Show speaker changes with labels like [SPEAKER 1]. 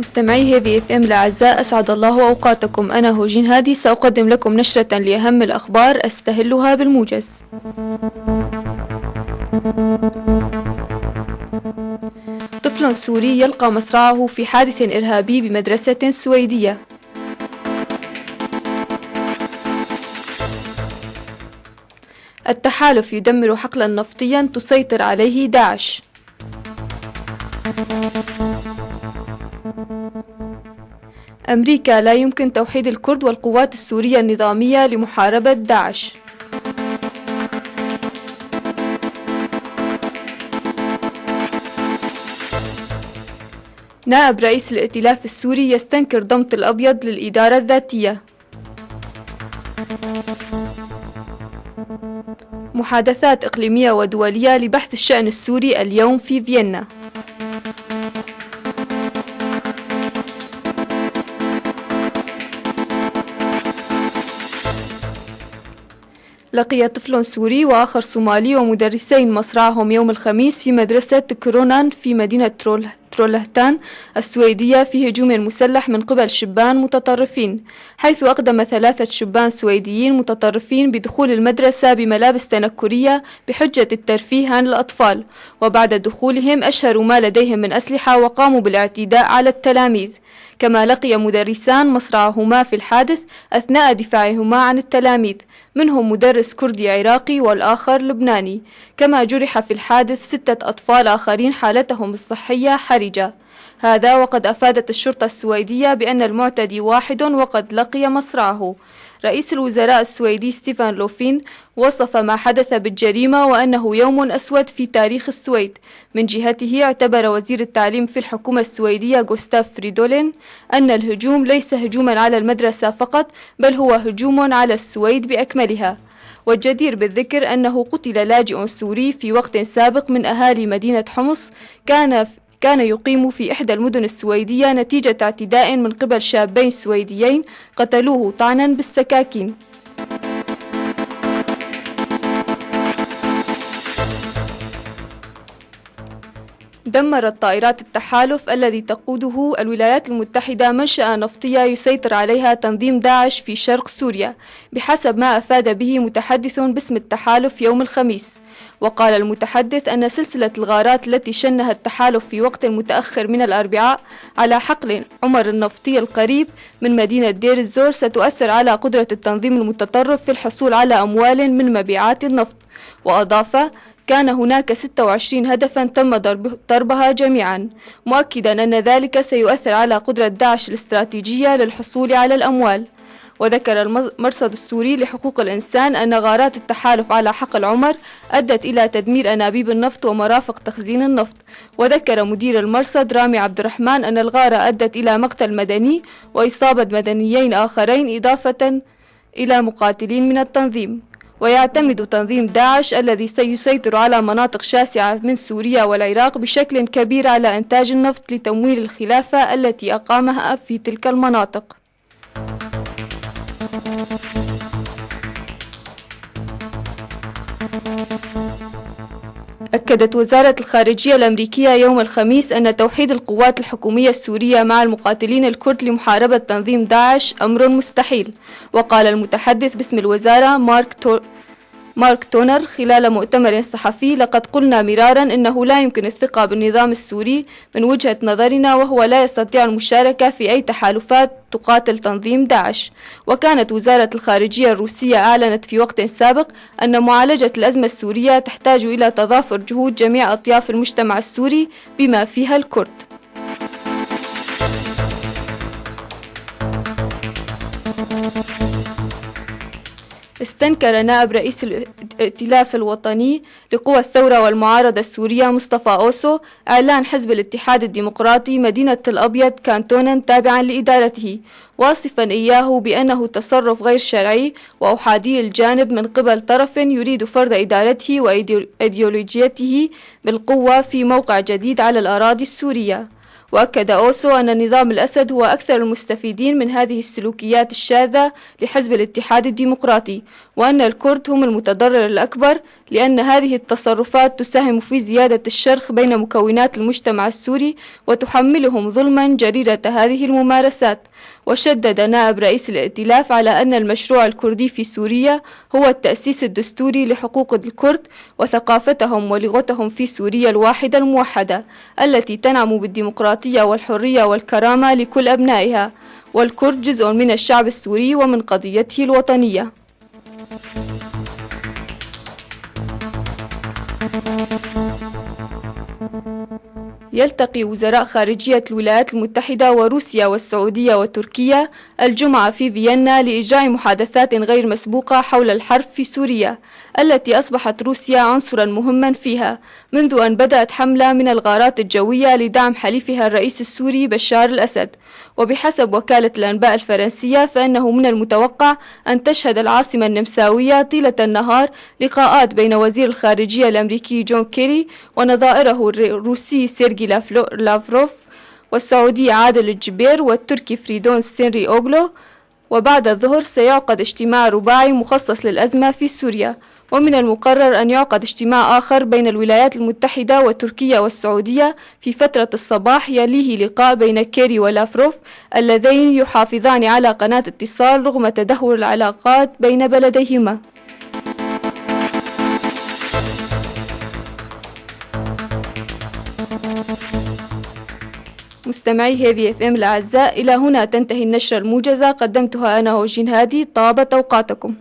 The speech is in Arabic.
[SPEAKER 1] مستمعي هيفي اف ام الأعزاء، أسعد الله أوقاتكم. أنا هوجين هادي، سأقدم لكم نشرة لأهم الأخبار أستهلها بالموجز. طفل سوري يلقى مصرعه في حادث إرهابي بمدرسة سويدية. التحالف يدمر حقلا نفطيا تسيطر عليه داعش. أمريكا: لا يمكن توحيد الكرد والقوات السورية النظامية لمحاربة داعش. نائب رئيس الائتلاف السوري يستنكر ضمط الأبيض للإدارة الذاتية. محادثات إقليمية ودولية لبحث الشأن السوري اليوم في فيينا. لقي طفل سوري وآخر صومالي ومدرسين مصرعهم يوم الخميس في مدرسة كرونان في مدينة ترولهتان السويدية في هجوم مسلح من قبل شبان متطرفين، حيث أقدم 3 شبان سويديين متطرفين بدخول المدرسة بملابس تنكرية بحجة الترفيه عن الأطفال، وبعد دخولهم أشهروا ما لديهم من أسلحة وقاموا بالاعتداء على التلاميذ. كما لقي مدرسان مصرعهما في الحادث أثناء دفاعهما عن التلاميذ، منهم مدرس كردي عراقي والآخر لبناني. كما جرح في الحادث 6 أطفال آخرين حالتهم الصحية حرجة. هذا وقد أفادت الشرطة السويدية بأن المعتدي واحد وقد لقي مصرعه. رئيس الوزراء السويدي ستيفان لوفين وصف ما حدث بالجريمة وأنه يوم أسود في تاريخ السويد. من جهته اعتبر وزير التعليم في الحكومة السويدية غوستاف فريدولين أن الهجوم ليس هجوما على المدرسة فقط، بل هو هجوم على السويد بأكملها. والجدير بالذكر أنه قتل لاجئ سوري في وقت سابق من أهالي مدينة حمص كان يقيم في إحدى المدن السويدية نتيجة اعتداء من قبل شابين سويديين قتلوه طعنا بالسكاكين. دمرت طائرات التحالف الذي تقوده الولايات المتحدة منشأة نفطية يسيطر عليها تنظيم داعش في شرق سوريا، بحسب ما أفاد به متحدث باسم التحالف يوم الخميس. وقال المتحدث أن سلسلة الغارات التي شنها التحالف في وقت متأخر من الأربعاء على حقل عمر النفطي القريب من مدينة دير الزور ستؤثر على قدرة التنظيم المتطرف في الحصول على أموال من مبيعات النفط. وأضاف: كان هناك 26 هدفا تم ضربها جميعا، مؤكدا أن ذلك سيؤثر على قدرة داعش الاستراتيجية للحصول على الأموال. وذكر المرصد السوري لحقوق الإنسان أن غارات التحالف على حقل عمر أدت إلى تدمير أنابيب النفط ومرافق تخزين النفط. وذكر مدير المرصد رامي عبد الرحمن أن الغارة أدت إلى مقتل مدني وإصابة مدنيين آخرين إضافة إلى مقاتلين من التنظيم. ويعتمد تنظيم داعش الذي سيسيطر على مناطق شاسعة من سوريا والعراق بشكل كبير على إنتاج النفط لتمويل الخلافة التي أقامها في تلك المناطق. أكدت وزارة الخارجية الأمريكية يوم الخميس أن توحيد القوات الحكومية السورية مع المقاتلين الكرد لمحاربة تنظيم داعش أمر مستحيل. وقال المتحدث باسم الوزارة مارك تونر خلال مؤتمر صحفي: لقد قلنا مرارا إنه لا يمكن الثقة بالنظام السوري من وجهة نظرنا، وهو لا يستطيع المشاركة في أي تحالفات تقاتل تنظيم داعش. وكانت وزارة الخارجية الروسية أعلنت في وقت سابق أن معالجة الأزمة السورية تحتاج إلى تضافر جهود جميع أطياف المجتمع السوري بما فيها الكرد. استنكر نائب رئيس الائتلاف الوطني لقوى الثورة والمعارضة السورية مصطفى أوسو إعلان حزب الاتحاد الديمقراطي مدينة الأبيض كانتونا تابعا لإدارته، واصفا إياه بأنه تصرف غير شرعي وأحادي الجانب من قبل طرف يريد فرض إدارته وإيديولوجيته بالقوة في موقع جديد على الأراضي السورية. وأكد أوسو أن نظام الأسد هو أكثر المستفيدين من هذه السلوكيات الشاذة لحزب الاتحاد الديمقراطي، وأن الكرد هم المتضرر الأكبر لأن هذه التصرفات تساهم في زيادة الشرخ بين مكونات المجتمع السوري وتحملهم ظلما جريرة هذه الممارسات. وشدد نائب رئيس الائتلاف على أن المشروع الكردي في سوريا هو التأسيس الدستوري لحقوق الكرد وثقافتهم ولغتهم في سوريا الواحدة الموحدة التي تنعم بالديمقراطية والحرية والكرامة لكل أبنائها، والكرد جزء من الشعب السوري ومن قضيته الوطنية. يلتقي وزراء خارجية الولايات المتحدة وروسيا والسعودية وتركيا الجمعة في فيينا لإجراء محادثات غير مسبوقة حول الحرب في سوريا التي أصبحت روسيا عنصرا مهما فيها منذ أن بدأت حملة من الغارات الجوية لدعم حليفها الرئيس السوري بشار الأسد. وبحسب وكالة الأنباء الفرنسية فإنه من المتوقع أن تشهد العاصمة النمساوية طيلة النهار لقاءات بين وزير الخارجية الأمريكي جون كيري ونظائره الروسي سيرجي لافروف والسعودي عادل الجبير والتركي فريدون سينري أوغلو. وبعد الظهر سيعقد اجتماع رباعي مخصص للأزمة في سوريا، ومن المقرر أن يعقد اجتماع آخر بين الولايات المتحدة وتركيا والسعودية في فترة الصباح يليه لقاء بين كيري ولافروف اللذين يحافظان على قناة اتصال رغم تدهور العلاقات بين بلديهما. مستمعي هيفي اف ام الأعزاء، إلى هنا تنتهي النشرة الموجزة، قدمتها أنا هوجين هادي. طابت أوقاتكم.